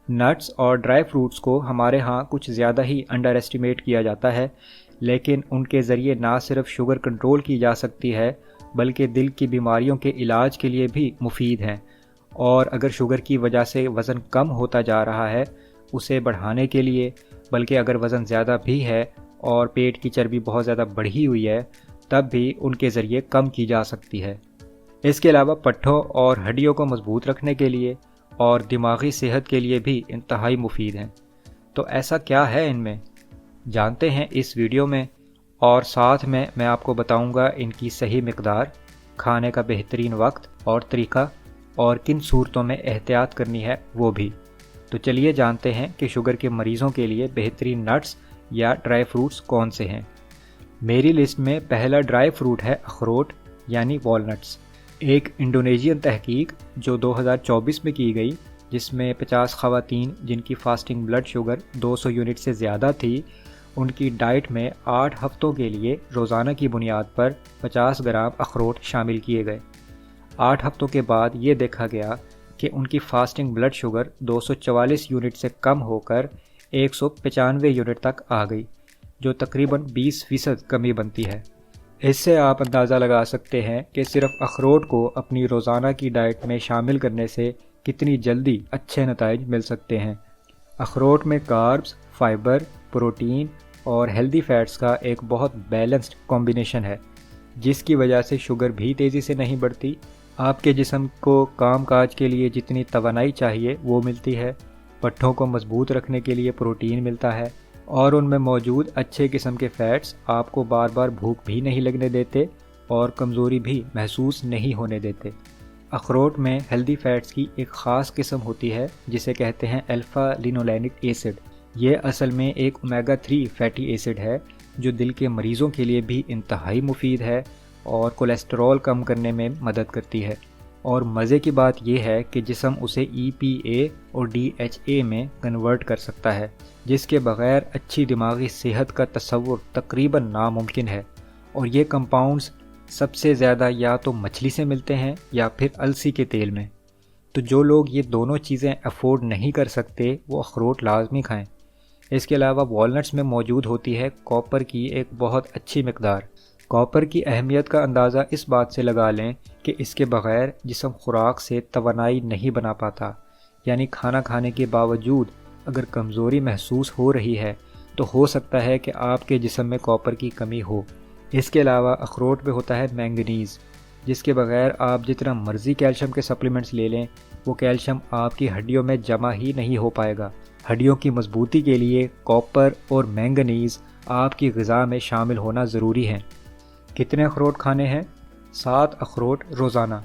Nuts اور dry fruits کو ہمارے ہاں کچھ زیادہ ہی انڈر ایسٹیمیٹ کیا جاتا ہے، لیکن ان کے ذریعے نہ صرف شوگر کنٹرول کی جا سکتی ہے بلکہ دل کی بیماریوں کے علاج کے لیے بھی مفید ہیں۔ اور اگر شوگر کی وجہ سے وزن کم ہوتا جا رہا ہے، اسے بڑھانے کے لیے، بلکہ اگر وزن زیادہ بھی ہے اور پیٹ کی چربی بہت زیادہ بڑھی ہوئی ہے، تب بھی ان کے ذریعے کم کی جا سکتی ہے۔ اس کے علاوہ پٹھوں اور ہڈیوں کو مضبوط رکھنے کے لیے اور دماغی صحت کے لیے بھی انتہائی مفید ہیں۔ تو ایسا کیا ہے ان میں؟ جانتے ہیں اس ویڈیو میں، اور ساتھ میں آپ کو بتاؤں گا ان کی صحیح مقدار، کھانے کا بہترین وقت اور طریقہ، اور کن صورتوں میں احتیاط کرنی ہے وہ بھی۔ تو چلیے جانتے ہیں کہ شوگر کے مریضوں کے لیے بہترین نٹس یا ڈرائی فروٹس کون سے ہیں۔ میری لسٹ میں پہلا ڈرائی فروٹ ہے اخروٹ یعنی والنٹس۔ ایک انڈونیشین تحقیق جو 2024 میں کی گئی، جس میں 50 خواتین جن کی فاسٹنگ بلڈ شوگر 200 یونٹ سے زیادہ تھی، ان کی ڈائٹ میں 8 ہفتوں کے لیے روزانہ کی بنیاد پر 50 گرام اخروٹ شامل کیے گئے۔ 8 ہفتوں کے بعد یہ دیکھا گیا کہ ان کی فاسٹنگ بلڈ شوگر 244 یونٹ سے کم ہو کر 195 یونٹ تک آ گئی، جو تقریباً 20% کمی بنتی ہے۔ اس سے آپ اندازہ لگا سکتے ہیں کہ صرف اخروٹ کو اپنی روزانہ کی ڈائٹ میں شامل کرنے سے کتنی جلدی اچھے نتائج مل سکتے ہیں۔ اخروٹ میں کاربز، فائبر، پروٹین اور ہیلدی فیٹس کا ایک بہت بیلنسڈ کمبینیشن ہے، جس کی وجہ سے شوگر بھی تیزی سے نہیں بڑھتی، آپ کے جسم کو کام کاج کے لیے جتنی توانائی چاہیے وہ ملتی ہے، پٹھوں کو مضبوط رکھنے کے لیے پروٹین ملتا ہے، اور ان میں موجود اچھے قسم کے فیٹس آپ کو بار بار بھوک بھی نہیں لگنے دیتے اور کمزوری بھی محسوس نہیں ہونے دیتے۔ اخروٹ میں ہیلدی فیٹس کی ایک خاص قسم ہوتی ہے جسے کہتے ہیں الفا لینولینک ایسڈ۔ یہ اصل میں ایک اومیگا 3 فیٹی ایسڈ ہے جو دل کے مریضوں کے لیے بھی انتہائی مفید ہے اور کولیسٹرول کم کرنے میں مدد کرتی ہے۔ اور مزے کی بات یہ ہے کہ جسم اسے EPA اور DHA میں کنورٹ کر سکتا ہے، جس کے بغیر اچھی دماغی صحت کا تصور تقریباً ناممکن ہے۔ اور یہ کمپاؤنڈز سب سے زیادہ یا تو مچھلی سے ملتے ہیں یا پھر السی کے تیل میں۔ تو جو لوگ یہ دونوں چیزیں افورڈ نہیں کر سکتے وہ اخروٹ لازمی کھائیں۔ اس کے علاوہ والنٹس میں موجود ہوتی ہے کاپر کی ایک بہت اچھی مقدار۔ کاپر کی اہمیت کا اندازہ اس بات سے لگا لیں کہ اس کے بغیر جسم خوراک سے توانائی نہیں بنا پاتا، یعنی کھانا کھانے کے باوجود اگر کمزوری محسوس ہو رہی ہے تو ہو سکتا ہے کہ آپ کے جسم میں کاپر کی کمی ہو۔ اس کے علاوہ اخروٹ میں ہوتا ہے مینگنیز، جس کے بغیر آپ جتنا مرضی کیلشیم کے سپلیمنٹس لے لیں، وہ کیلشیم آپ کی ہڈیوں میں جمع ہی نہیں ہو پائے گا۔ ہڈیوں کی مضبوطی کے لیے کاپر اور مینگنیز آپ کی غذا میں شامل ہونا ضروری ہے۔ کتنے اخروٹ کھانے ہیں؟ 7 اخروٹ روزانہ۔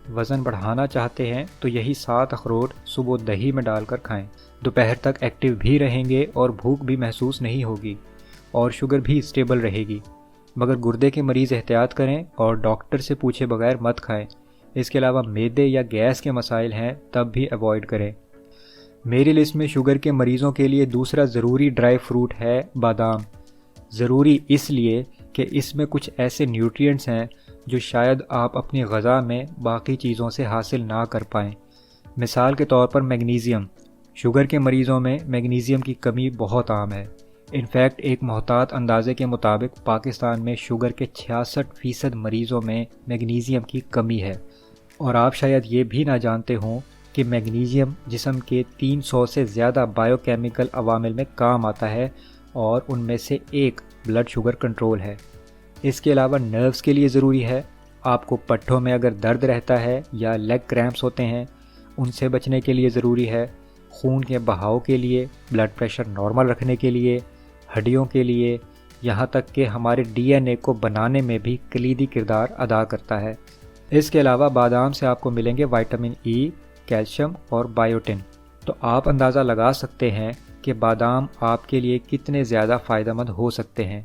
وزن بڑھانا چاہتے ہیں تو یہی 7 اخروٹ صبح دہی میں ڈال کر کھائیں۔ دوپہر تک ایکٹیو بھی رہیں گے اور بھوک بھی محسوس نہیں ہوگی، اور شوگر بھی سٹیبل رہے گی۔ مگر گردے کے مریض احتیاط کریں اور ڈاکٹر سے پوچھے بغیر مت کھائیں۔ اس کے علاوہ معدے یا گیس کے مسائل ہیں تب بھی ایوائڈ کریں۔ میری لسٹ میں شوگر کے مریضوں کے لیے دوسرا ضروری ڈرائی فروٹ ہے بادام۔ ضروری اس لیے کہ اس میں کچھ ایسے نیوٹرینٹس ہیں جو شاید آپ اپنی غذا میں باقی چیزوں سے حاصل نہ کر پائیں۔ مثال کے طور پر میگنیزیم۔ شوگر کے مریضوں میں میگنیزیم کی کمی بہت عام ہے۔ انفیکٹ ایک محتاط اندازے کے مطابق پاکستان میں شوگر کے 66% مریضوں میں میگنیزیم کی کمی ہے۔ اور آپ شاید یہ بھی نہ جانتے ہوں کہ میگنیزیم جسم کے 300 سے زیادہ بائیو کیمیکل عوامل میں کام آتا ہے، اور ان میں سے ایک بلڈ شوگر کنٹرول ہے۔ اس کے علاوہ نروز کے لیے ضروری ہے۔ آپ کو پٹھوں میں اگر درد رہتا ہے یا لیگ کریمپس ہوتے ہیں، ان سے بچنے کے لیے ضروری ہے۔ خون کے بہاؤ کے لیے، بلڈ پریشر نارمل رکھنے کے لیے، ہڈیوں کے لیے، یہاں تک کہ ہمارے DNA کو بنانے میں بھی کلیدی کردار ادا کرتا ہے۔ اس کے علاوہ بادام سے آپ کو ملیں گے وٹامن E، کیلشیم اور بائیوٹن۔ تو آپ اندازہ لگا سکتے ہیں کہ بادام آپ کے لیے کتنے زیادہ فائدہ مند ہو سکتے ہیں۔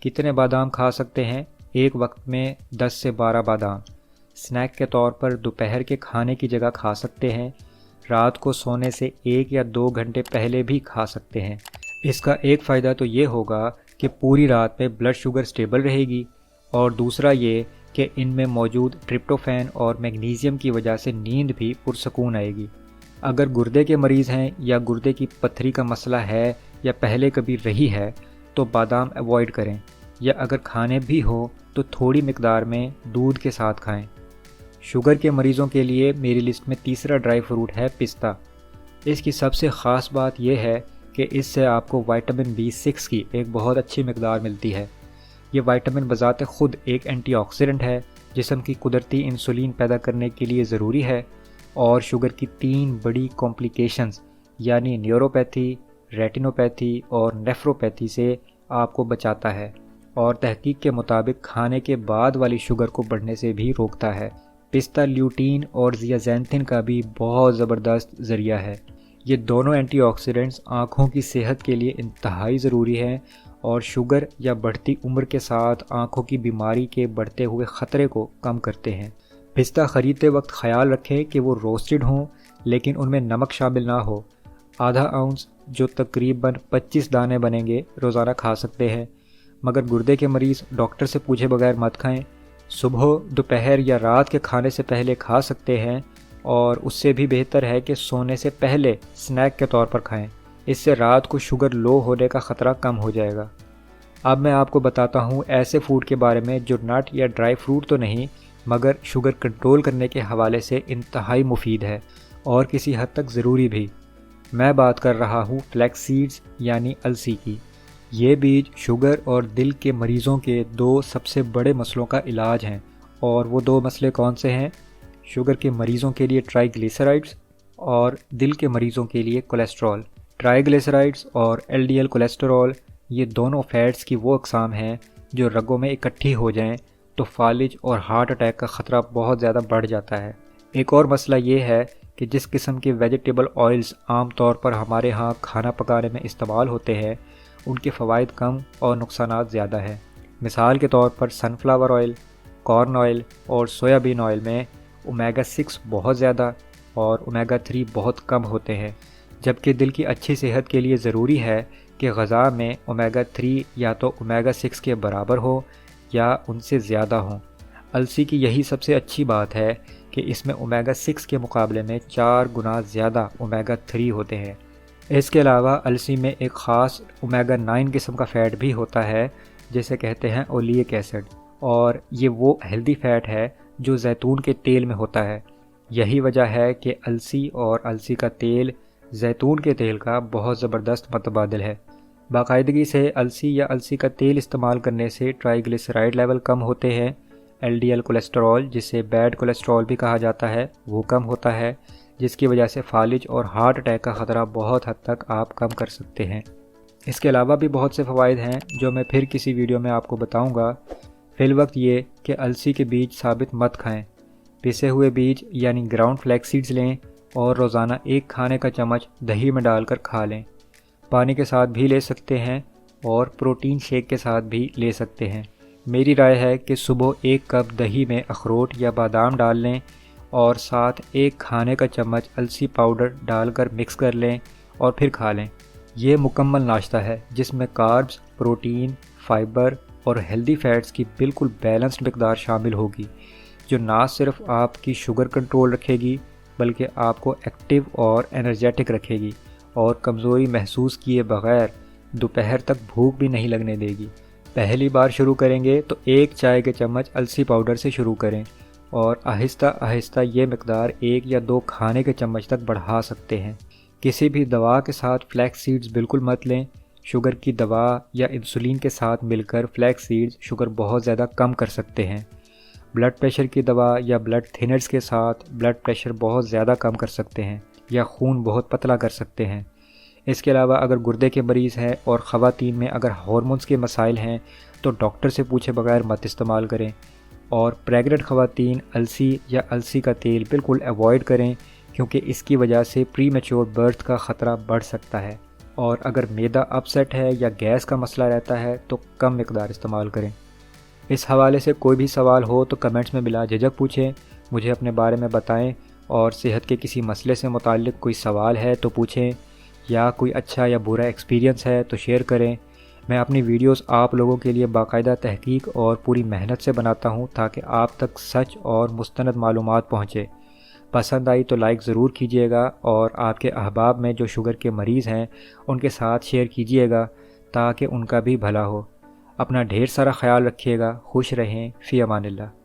کتنے بادام کھا سکتے ہیں؟ ایک وقت میں 10 سے 12 بادام۔ سنیک کے طور پر دوپہر کے کھانے کی جگہ کھا سکتے ہیں۔ رات کو سونے سے 1 یا 2 گھنٹے پہلے بھی کھا سکتے ہیں۔ اس کا ایک فائدہ تو یہ ہوگا کہ پوری رات میں بلڈ شوگر سٹیبل رہے گی، اور دوسرا یہ کہ ان میں موجود ٹرپٹوفین اور میگنیزیم کی وجہ سے نیند بھی پرسکون آئے گی۔ اگر گردے کے مریض ہیں یا گردے کی پتھری کا مسئلہ ہے یا پہلے کبھی رہی ہے تو بادام ایوائڈ کریں، یا اگر کھانے بھی ہو تو تھوڑی مقدار میں دودھ کے ساتھ کھائیں۔ شوگر کے مریضوں کے لیے میری لسٹ میں تیسرا ڈرائی فروٹ ہے پستہ۔ اس کی سب سے خاص بات یہ ہے کہ اس سے آپ کو وائٹامن B6 کی ایک بہت اچھی مقدار ملتی ہے۔ یہ وائٹامن بذات خود ایک اینٹی آکسیڈنٹ ہے، جسم کی قدرتی انسولین پیدا کرنے کے لیے ضروری ہے، اور شوگر کی 3 بڑی کمپلیکیشنز یعنی نیوروپیتھی، ریٹینوپیتھی اور نیفروپیتھی سے آپ کو بچاتا ہے، اور تحقیق کے مطابق کھانے کے بعد والی شوگر کو بڑھنے سے بھی روکتا ہے۔ پستہ لیوٹین اور زیازینتھن کا بھی بہت زبردست ذریعہ ہے۔ یہ دونوں اینٹی آکسیڈنٹس آنکھوں کی صحت کے لیے انتہائی ضروری ہیں اور شوگر یا بڑھتی عمر کے ساتھ آنکھوں کی بیماری کے بڑھتے ہوئے خطرے کو کم کرتے ہیں۔ پستہ خریدتے وقت خیال رکھیں کہ وہ روسٹڈ ہوں، لیکن ان میں نمک شامل نہ ہو۔ آدھا اونس جو تقریباً 25 دانے بنیں گے روزانہ کھا سکتے ہیں، مگر گردے کے مریض ڈاکٹر سے پوچھے بغیر مت کھائیں۔ صبح، دوپہر یا رات کے کھانے سے پہلے کھا سکتے ہیں، اور اس سے بھی بہتر ہے کہ سونے سے پہلے سنیک کے طور پر کھائیں۔ اس سے رات کو شوگر لو ہونے کا خطرہ کم ہو جائے گا۔ اب میں آپ کو بتاتا ہوں ایسے فوڈ کے بارے میں جو نٹ یا ڈرائی فروٹ تو نہیں، مگر شوگر کنٹرول کرنے کے حوالے سے انتہائی مفید ہے اور کسی حد تک ضروری بھی۔ میں بات کر رہا ہوں فلیکس سیڈز یعنی السی کی۔ یہ بیج شوگر اور دل کے مریضوں کے 2 سب سے بڑے مسئلوں کا علاج ہیں، اور وہ 2 مسئلے کون سے ہیں؟ شوگر کے مریضوں کے لیے ٹرائی گلیسرائڈز اور دل کے مریضوں کے لیے کولیسٹرول۔ ٹرائی گلیسرائڈز اور LDL کولیسٹرول یہ دونوں فیٹس کی وہ اقسام ہیں جو رگوں میں اکٹھی ہو جائیں تو فالج اور ہارٹ اٹیک کا خطرہ بہت زیادہ بڑھ جاتا ہے۔ ایک اور مسئلہ یہ ہے کہ جس قسم کے ویجیٹیبل آئلز عام طور پر ہمارے ہاں کھانا پکانے میں استعمال ہوتے ہیں، ان کے فوائد کم اور نقصانات زیادہ ہیں۔ مثال کے طور پر سن فلاور آئل، کارن آئل اور سویابین آئل میں اومیگا 6 بہت زیادہ اور اومیگا 3 بہت کم ہوتے ہیں، جبکہ دل کی اچھی صحت کے لیے ضروری ہے کہ غذا میں اومیگا 3 یا تو اومیگا 6 کے برابر ہو یا ان سے زیادہ ہوں۔ السی کی یہی سب سے اچھی بات ہے کہ اس میں اومیگا 6 کے مقابلے میں 4 گنا زیادہ اومیگا 3 ہوتے ہیں۔ اس کے علاوہ السی میں ایک خاص اومیگا 9 قسم کا فیٹ بھی ہوتا ہے جسے کہتے ہیں اولیک ایسڈ، اور یہ وہ ہیلدی فیٹ ہے جو زیتون کے تیل میں ہوتا ہے۔ یہی وجہ ہے کہ السی اور السی کا تیل زیتون کے تیل کا بہت زبردست متبادل ہے۔ باقاعدگی سے السی یا السی کا تیل استعمال کرنے سے ٹرائی گلیسرائڈ لیول کم ہوتے ہیں، LDL کولیسٹرول جسے بیڈ کولیسٹرول بھی کہا جاتا ہے وہ کم ہوتا ہے، جس کی وجہ سے فالج اور ہارٹ اٹیک کا خطرہ بہت حد تک آپ کم کر سکتے ہیں۔ اس کے علاوہ بھی بہت سے فوائد ہیں جو میں پھر کسی ویڈیو میں آپ کو بتاؤں گا۔ فی الوقت یہ کہ السی کے بیج ثابت مت کھائیں، پسے ہوئے بیج یعنی گراؤنڈ فلیکس سیڈز لیں اور روزانہ 1 کھانے کا چمچ دہی میں ڈال کر کھا لیں۔ پانی کے ساتھ بھی لے سکتے ہیں اور پروٹین شیک کے ساتھ بھی لے سکتے ہیں۔ میری رائے ہے کہ صبح 1 کپ دہی میں اخروٹ یا بادام ڈال لیں اور ساتھ 1 کھانے کا چمچ السی پاؤڈر ڈال کر مکس کر لیں اور پھر کھا لیں۔ یہ مکمل ناشتہ ہے جس میں کاربز، پروٹین، فائبر اور ہیلدی فیٹس کی بالکل بیلنسڈ مقدار شامل ہوگی، جو نہ صرف آپ کی شوگر کنٹرول رکھے گی بلکہ آپ کو ایکٹیو اور انرجیٹک رکھے گی، اور کمزوری محسوس کیے بغیر دوپہر تک بھوک بھی نہیں لگنے دے گی۔ پہلی بار شروع کریں گے تو 1 چائے کے چمچ السی پاؤڈر سے شروع کریں، اور آہستہ آہستہ یہ مقدار 1 یا 2 کھانے کے چمچ تک بڑھا سکتے ہیں۔ کسی بھی دوا کے ساتھ فلیکس سیڈز بالکل مت لیں۔ شوگر کی دوا یا انسولین کے ساتھ مل کر فلیکس سیڈز شوگر بہت زیادہ کم کر سکتے ہیں۔ بلڈ پریشر کی دوا یا بلڈ تھنرز کے ساتھ بلڈ پریشر بہت زیادہ کم کر سکتے ہیں یا خون بہت پتلا کر سکتے ہیں۔ اس کے علاوہ اگر گردے کے مریض ہیں اور خواتین میں اگر ہارمونز کے مسائل ہیں تو ڈاکٹر سے پوچھے بغیر مت استعمال کریں، اور پریگننٹ خواتین السی یا السی کا تیل بالکل ایوائڈ کریں کیونکہ اس کی وجہ سے پری میچور برتھ کا خطرہ بڑھ سکتا ہے، اور اگر معدہ اپسیٹ ہے یا گیس کا مسئلہ رہتا ہے تو کم مقدار استعمال کریں۔ اس حوالے سے کوئی بھی سوال ہو تو کمنٹس میں بلا جھجک پوچھیں، مجھے اپنے بارے میں بتائیں، اور صحت کے کسی مسئلے سے متعلق کوئی سوال ہے تو پوچھیں، یا کوئی اچھا یا برا ایکسپیرینس ہے تو شیئر کریں۔ میں اپنی ویڈیوز آپ لوگوں کے لیے باقاعدہ تحقیق اور پوری محنت سے بناتا ہوں تاکہ آپ تک سچ اور مستند معلومات پہنچے۔ پسند آئی تو لائک ضرور کیجیے گا، اور آپ کے احباب میں جو شوگر کے مریض ہیں ان کے ساتھ شیئر کیجیے گا تاکہ ان کا بھی بھلا ہو۔ اپنا ڈھیر سارا خیال رکھیے گا، خوش رہیں، فی امان اللہ۔